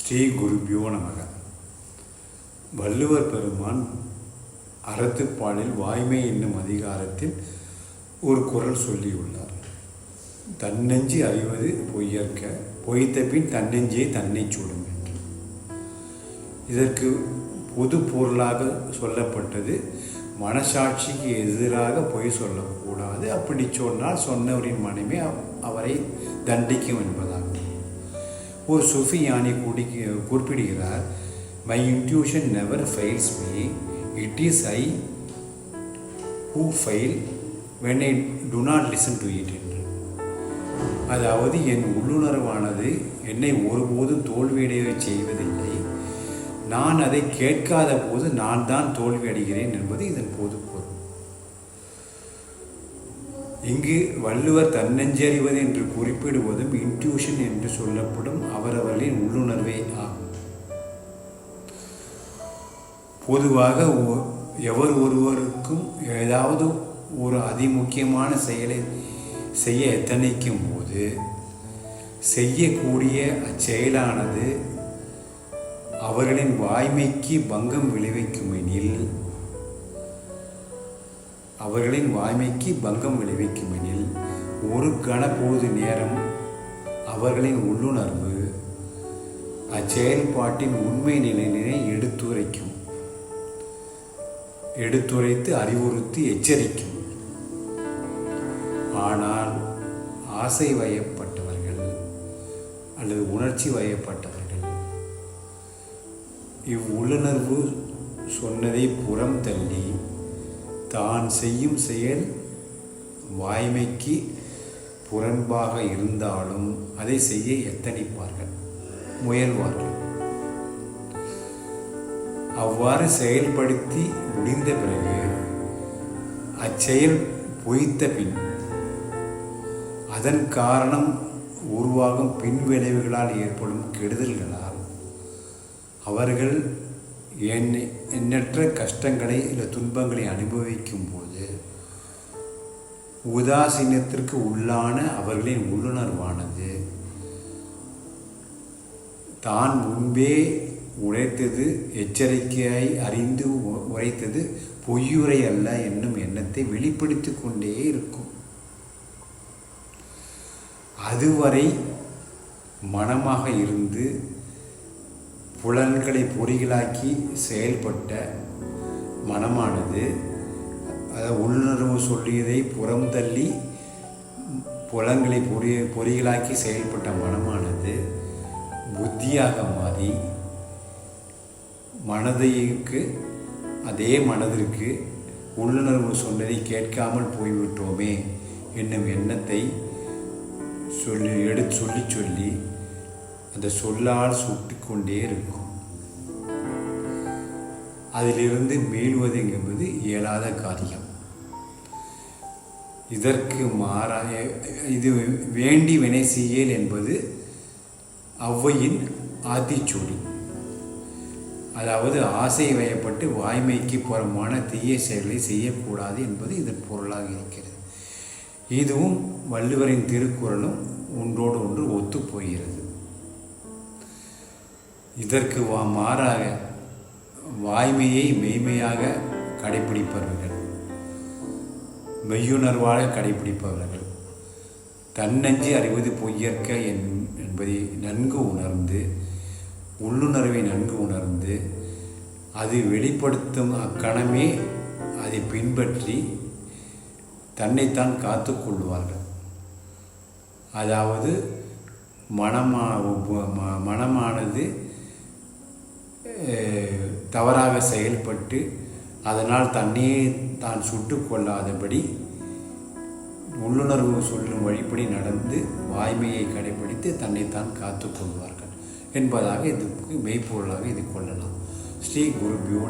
ஸ்ரீ குருபியோ நமக. வள்ளுவர் பெருமான் அறத்துப்பாலில் வாய்மை என்னும் அதிகாரத்தில் ஒரு குறள் சொல்லியுள்ளார். தன்னெஞ்சு அறிவது பொய்யற்க, பொய்த்த பின் தன்னெஞ்சே தன்னை சுடும் என்று. இதற்கு பொது பொருளாக சொல்லப்பட்டது, மனசாட்சிக்கு எதிராக பொய் சொல்லக்கூடாது, அப்படி சொன்னால் சொன்னவரின் மனைவி அவரை தண்டிக்கும் என்பதாகும். ஒரு சூஃபி ஞானி குறிப்பிடுகிறார், my intuition never fails me, it is I who fail when I to not listen to it என்று. அதாவது என் உள்ளுணர்வானது என்னை ஒருபோதும் தோல்வியடைய செய்வதில்லை, நான் அதை கேட்காத போது நான் தான் தோல்வியடைகிறேன் என்பது இதன் பொது பொருள். இங்கு வள்ளுவர் தன்னெஞ்சறிவது என்று குறிப்பிடுவதும் இன்ட்யூஷன் என்று சொல்லப்படும் அவரவர்களின் உள்ளுணர்வே ஆகும். பொதுவாக ஒருவருக்கும் ஏதாவது ஒரு அதிமுக்கியமான செயலை செய்ய எத்தனைக்கும் போது செய்யக்கூடிய அச்செயலானது அவர்களின் வாய்மைக்கு பங்கம் விளைவிக்குமெனில் ஒரு கணப்பொழுது நேரம் அவர்களின் உள்ளுணர்வு அச்செயல்பாட்டின் உண்மை நிலையினை எடுத்துரைத்து அறிவுறுத்தி எச்சரிக்கும். ஆனால் ஆசை வயப்பட்டவர்கள் அல்லது உணர்ச்சி வயப்பட்டவர்கள் இவ்வுள்ளுணர்வு சொன்னதை புறம் தள்ளி தான் செய்யும் செயல் வாய்மைக்கு புறம்பாக இருந்தாலும் அதை செய்ய முயல்வார்கள். அவ்வாறு செயல்படுத்தி முடிந்த பிறகு அச்செயல் பொய்த்த பின் அதன் காரணம் உருவாகும் பின்விளைவுகளால் ஏற்படும் கெடுதல்களால் அவர்கள் எண்ணற்ற கஷ்டங்களை இல்லை துன்பங்களை அனுபவிக்கும் போது உதாசீனத்திற்கு உள்ளான அவர்களின் உள்ளுணர்வானது தான் முன்பே உரைத்தது எச்சரிக்கையாய் அறிந்து உரைத்தது பொய்யுரை அல்ல என்னும் எண்ணத்தை வெளிப்படுத்தி கொண்டே இருக்கும். அதுவரை மனமாக இருந்து புலன்களை பொறிகளாக்கி செயல்பட்ட மனமானது, உள்ளுணர்வு சொல்லியதை புறம் தள்ளி புலன்களை பொறிகளாக்கி செயல்பட்ட மனமானது புத்தியாக மாறி அதே மனதிற்கு உள்ளுணர்வு சொன்னதை கேட்காமல் போய்விட்டோமே என்னும் எண்ணத்தை சொல்லி அந்த சொல்லால் சுட்டி கொண்டே இருக்கும். அதிலிருந்து மீள்வது என்பது இயலாத காரியம். இதற்கு மாறாக இது வேண்டி வினை செய்யல் என்பது ஔவையின் ஆத்திச்சூடி. அதாவது ஆசை வயப்பட்டு வாய்மைக்கு புறமான தீய செயல்களை செய்யக்கூடாது என்பது இதன் பொருளாக இருக்கிறது. இதுவும் வள்ளுவரின் திருக்குறளும் ஒன்றோடு ஒன்று ஒத்துப்போகிறது. இதற்கு மாறாக வாய்மையை மெய்மையாக கடைபிடிப்பவர்கள், மெய்யுணர்வாக கடைபிடிப்பவர்கள் தன்னெஞ்சு அறிவது பொய்யற்க என்பதை நன்கு உணர்ந்து, உள்ளுணர்வை நன்கு உணர்ந்து அது வெளிப்படுத்தும் அக்கணமே அதை பின்பற்றி தன்னைத்தான் காத்து கொள்வார்கள். அதாவது மனமானது தவறாக செயல்பட்டு அதனால் தன்னையே தான் சுட்டு கொள்ளாதபடி உள்ளுணர்வு சொல்லும் வழிப்படி நடந்து வாய்மையை கடைபிடித்து தன்னைத்தான் காத்து கொள்வார்கள் என்பதாக இதுக்கு மெய்ப்பொருளாக இது கொள்ளலாம். ஸ்ரீ குருபியோ